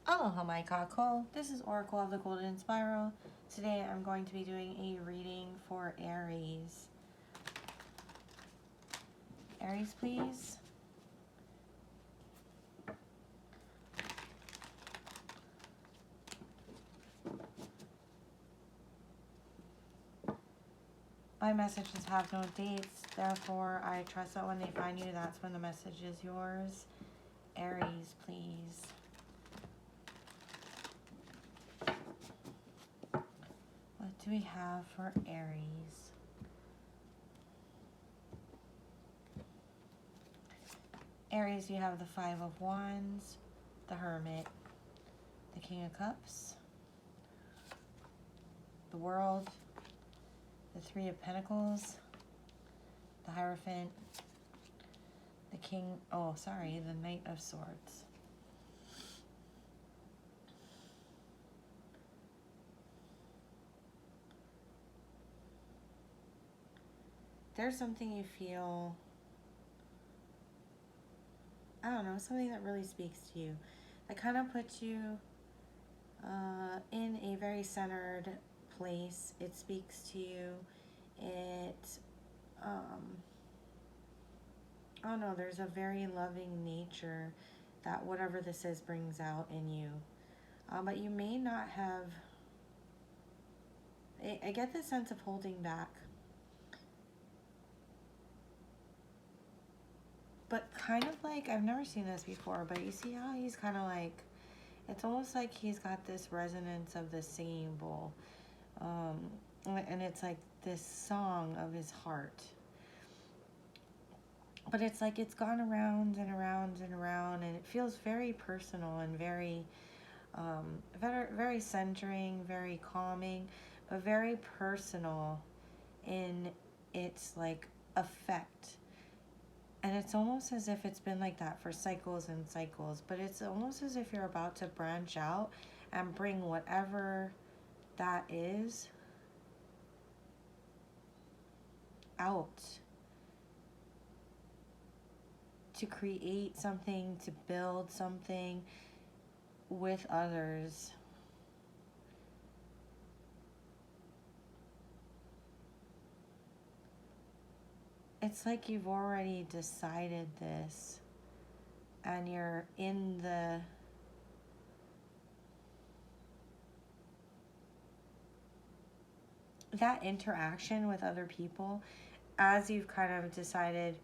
Aloha my kako. This is Oracle of the Golden Spiral. Today I'm going to be doing a reading for Aries. Aries, please. My messages have no dates, therefore I trust that when they find you, that's when the message is yours. Aries, please. What do we have for Aries? Aries, you have the Five of Wands, the Hermit, the King of Cups, the World, the Three of Pentacles, the Hierophant, the the Knight of Swords. There's something you feel, I don't know, something that really speaks to you. That kind of puts you in a very centered place. It speaks to you. I don't know, there's a very loving nature that whatever this is brings out in you. But you may not have, I get the sense of holding back. But kind of like, I've never seen this before, but you see how he's kind of like, it's almost like he's got this resonance of the singing bowl. And it's like this song of his heart. But it's like it's gone around and around and around, and it feels very personal and very, very centering, very calming, but very personal in its like effect. And it's almost as if it's been like that for cycles and cycles, but it's almost as if you're about to branch out and bring whatever that is out to create something, to build something with others. It's like you've already decided this and you're in that interaction with other people as you've kind of decided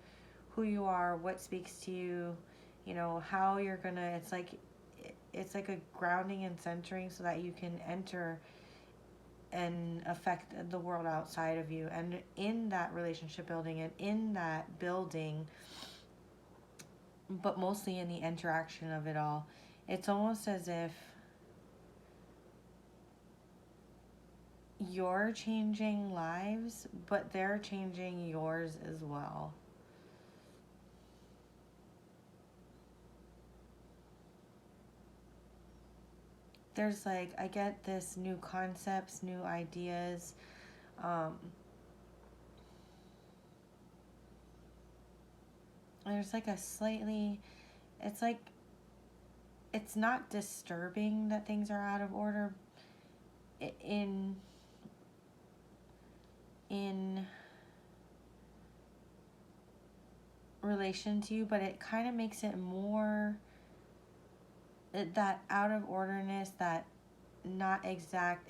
who you are, what speaks to you, you know, how you're gonna, it's like a grounding and centering so that you can enter and affect the world outside of you. And in that relationship building and in that building, but mostly in the interaction of it all, it's almost as if you're changing lives, but they're changing yours as well. There's like, I get this new concepts, new ideas. There's like a slightly, it's like, it's not disturbing that things are out of order in relation to you, but it kind of makes it more, that out of orderness, that not exact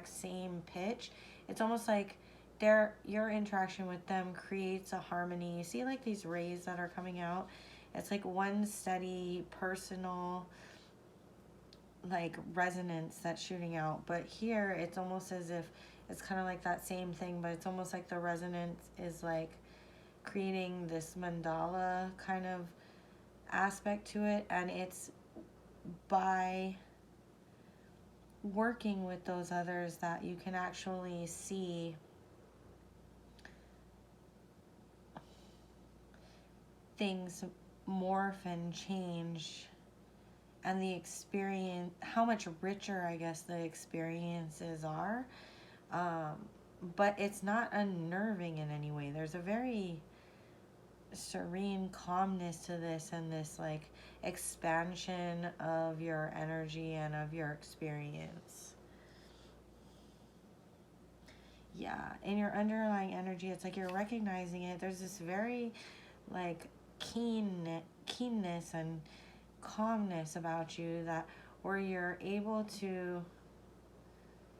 same pitch. It's almost like your interaction with them creates a harmony. You see like these rays that are coming out? It's like one steady personal like resonance that's shooting out. But here it's almost as if it's kind of like that same thing, but it's almost like the resonance is like creating this mandala kind of aspect to it. And it's by working with those others that you can actually see things morph and change, and the experience, how much richer I guess the experiences are. But it's not unnerving in any way. There's a very serene calmness to this, and this like expansion of your energy and of your experience. Yeah, in your underlying energy, it's like you're recognizing it. There's this very like keenness and calmness about you, that where you're able to,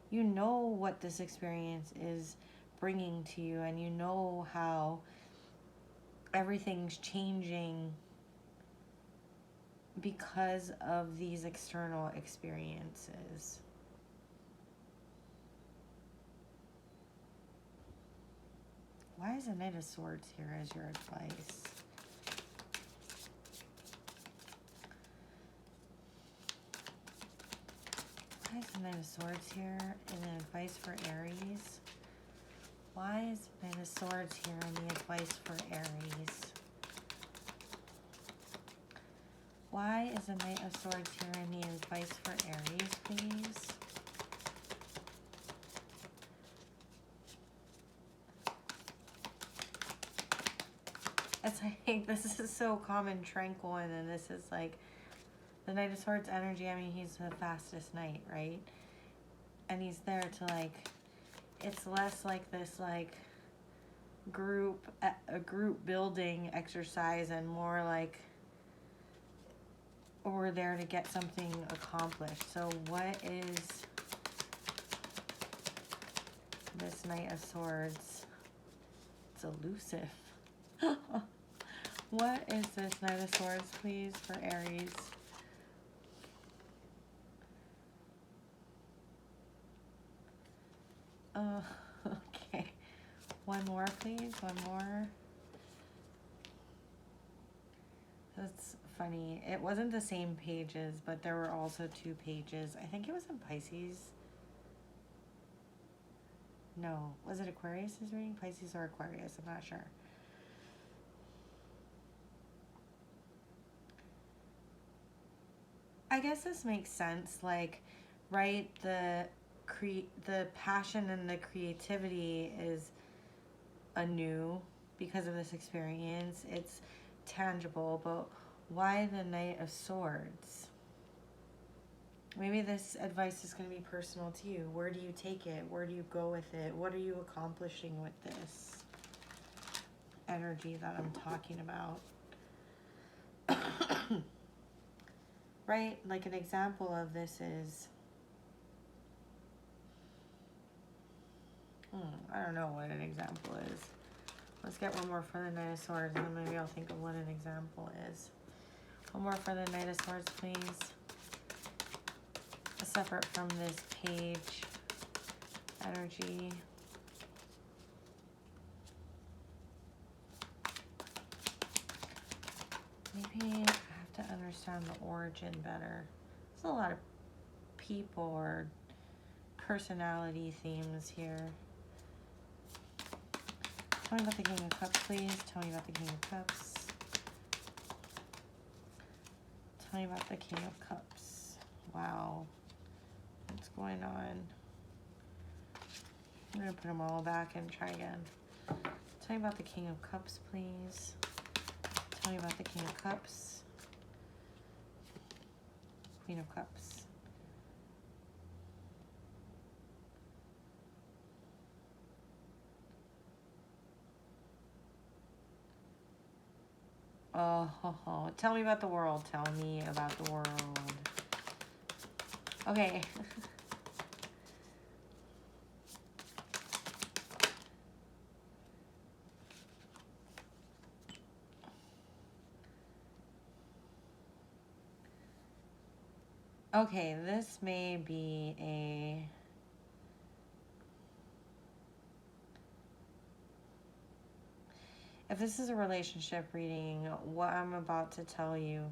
you know what this experience is bringing to you, and you know how everything's changing because of these external experiences. Why is the Knight of Swords here as your advice? Why is the Knight of Swords here in the advice for Aries? Why is the Knight of Swords here in the advice for Aries? Why is the Knight of Swords here in the advice for Aries, please? It's like, this is so calm and tranquil, and then this is like, the Knight of Swords energy, I mean, he's the fastest knight, right? And he's there to like, it's less like this like a group building exercise, and more like we're there to get something accomplished. So what is this Knight of Swords? It's elusive. What is this Knight of Swords, please, for Aries? Okay. One more, please. One more. That's funny. It wasn't the same pages, but there were also 2 pages. I think it was in Pisces. No. Was it Aquarius is reading? Pisces or Aquarius? I'm not sure. I guess this makes sense. Like, right, the passion and the creativity is anew because of this experience. It's tangible, but why the Knight of Swords? Maybe this advice is going to be personal to you. Where do you take it? Where do you go with it? What are you accomplishing with this energy that I'm talking about? Right? Like an example of this is, I don't know what an example is. Let's get one more for the Knight of Swords, and then maybe I'll think of what an example is. One more for the Knight of Swords, please. Separate from this page energy. Maybe I have to understand the origin better. There's a lot of people or personality themes here. Tell me about the King of Cups, please. Tell me about the King of Cups. Tell me about the King of Cups. Wow. What's going on? I'm going to put them all back and try again. Tell me about the King of Cups, please. Tell me about the King of Cups. Queen of Cups. Oh, tell me about the world. Tell me about the world. Okay. Okay, this may be a... If this is a relationship reading, what I'm about to tell you...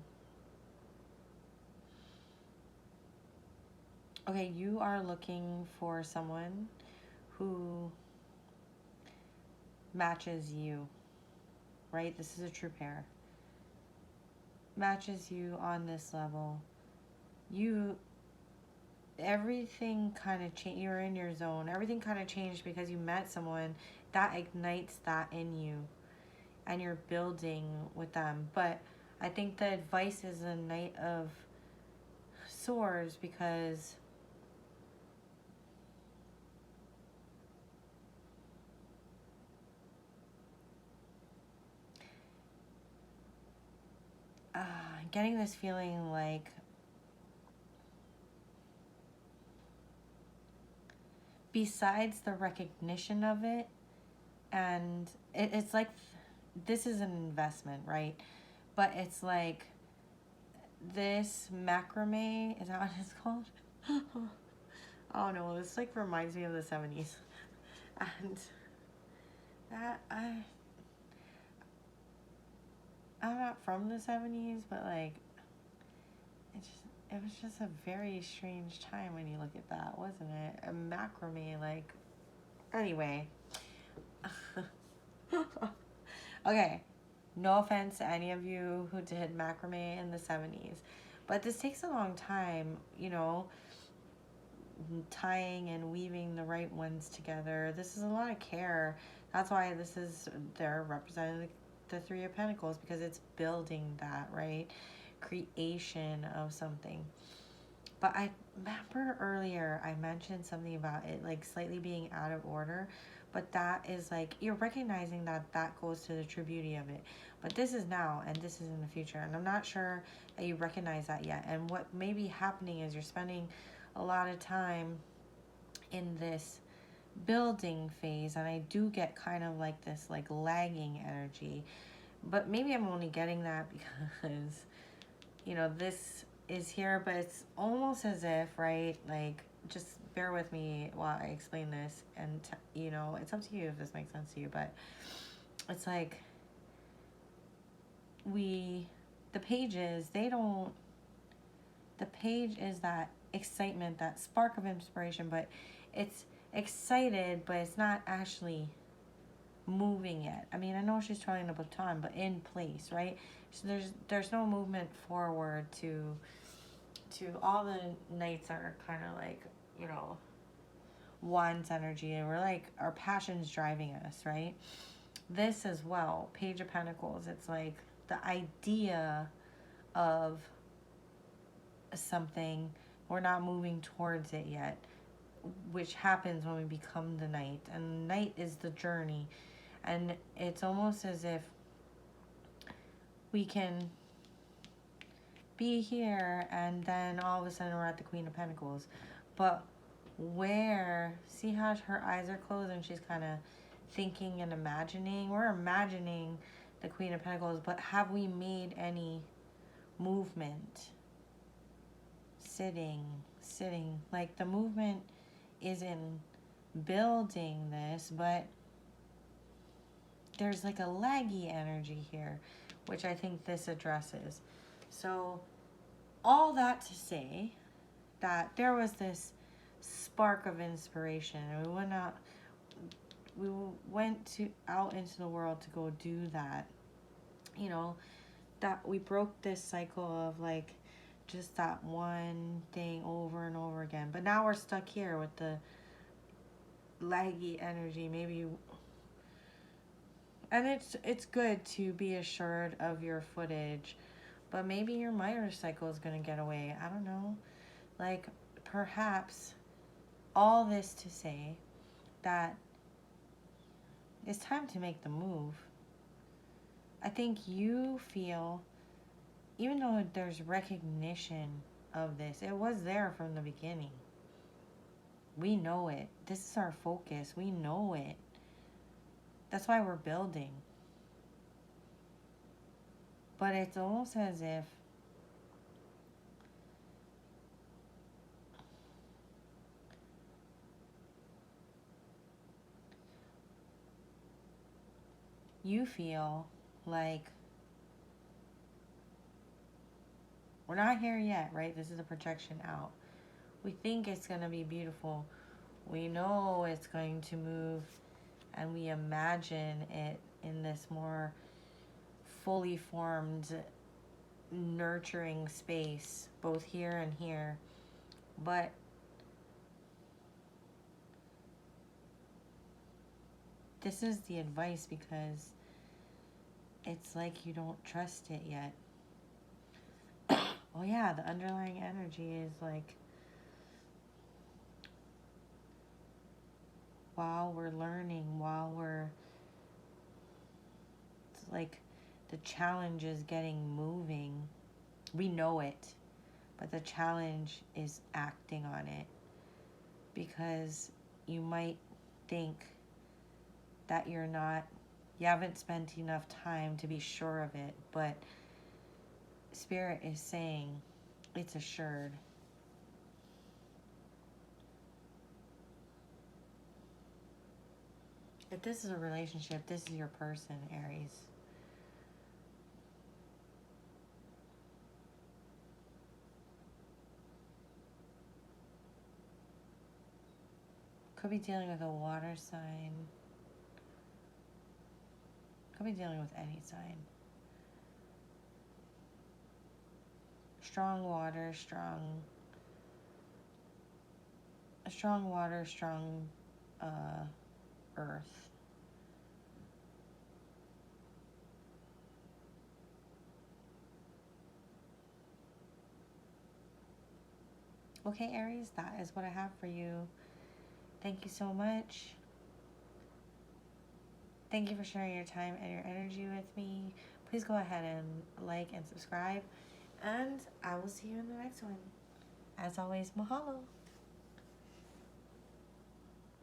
Okay, you are looking for someone who matches you, right? This is a true pair. Matches you on this level. Everything kind of changed. You're in your zone. Everything kind of changed because you met someone that ignites that in you. and you're building with them. But I think the advice is a Knight of Swords, because getting this feeling like besides the recognition of it, and it's like this is an investment, right? But it's like this macrame, is that what it's called? Oh no, this like reminds me of the 70s. And that I'm not from the 70s, but like it was just a very strange time when you look at that, wasn't it? A macrame, like, anyway. Okay, no offense to any of you who did macrame in the 70s, but this takes a long time, you know, tying and weaving the right ones together. This is a lot of care. That's why they're representing the Three of Pentacles, because it's building that, right? Creation of something. But I remember earlier I mentioned something about it like slightly being out of order, but that is like you're recognizing that that goes to the true beauty of it. But this is now and this is in the future, and I'm not sure that you recognize that yet. And what may be happening is you're spending a lot of time in this building phase, and I do get kind of like this like lagging energy, but maybe I'm only getting that because you know this is here, but it's almost as if, right, like just bear with me while I explain this, and you know it's up to you if this makes sense to you, but it's like the pages, they don't, the page is that excitement, that spark of inspiration, but it's excited, but it's not actually moving yet. I mean, I know she's trying a baton, but in place, right? So there's no movement forward to all the knights are kind of like, you know, wands energy, and we're like our passion's driving us, right? This as well, Page of Pentacles, it's like the idea of something, we're not moving towards it yet, which happens when we become the knight, and knight is the journey, and it's almost as if we can be here and then all of a sudden we're at the Queen of Pentacles. But where, see how her eyes are closed and she's kind of thinking and imagining? We're imagining the Queen of Pentacles, but have we made any movement? Sitting. Like the movement is in building this, but there's like a laggy energy here, which I think this addresses. So all that to say that there was this spark of inspiration, and we went out into the world to go do that, you know, that we broke this cycle of like just that one thing over and over again. But now we're stuck here with the laggy energy, maybe. And it's good to be assured of your footage, but maybe your Miter cycle is going to get away. I don't know. Like, perhaps all this to say that it's time to make the move. I think you feel, even though there's recognition of this, it was there from the beginning. We know it. This is our focus. We know it. That's why we're building. But it's almost as if you feel like we're not here yet, right? This is a projection out. We think it's going to be beautiful. We know it's going to move, and we imagine it in this more fully formed, nurturing space, both here and here. But this is the advice, because it's like you don't trust it yet. Oh yeah, the underlying energy is like, while we're learning, it's like the challenge is getting moving. We know it, but the challenge is acting on it, because you might think that you haven't spent enough time to be sure of it, but Spirit is saying it's assured. If this is a relationship, this is your person, Aries. Could be dealing with a water sign. Could be dealing with any sign. Strong water, strong earth. Okay, Aries, that is what I have for you. Thank you so much. Thank you for sharing your time and your energy with me. Please go ahead and like and subscribe. And I will see you in the next one. As always, mahalo.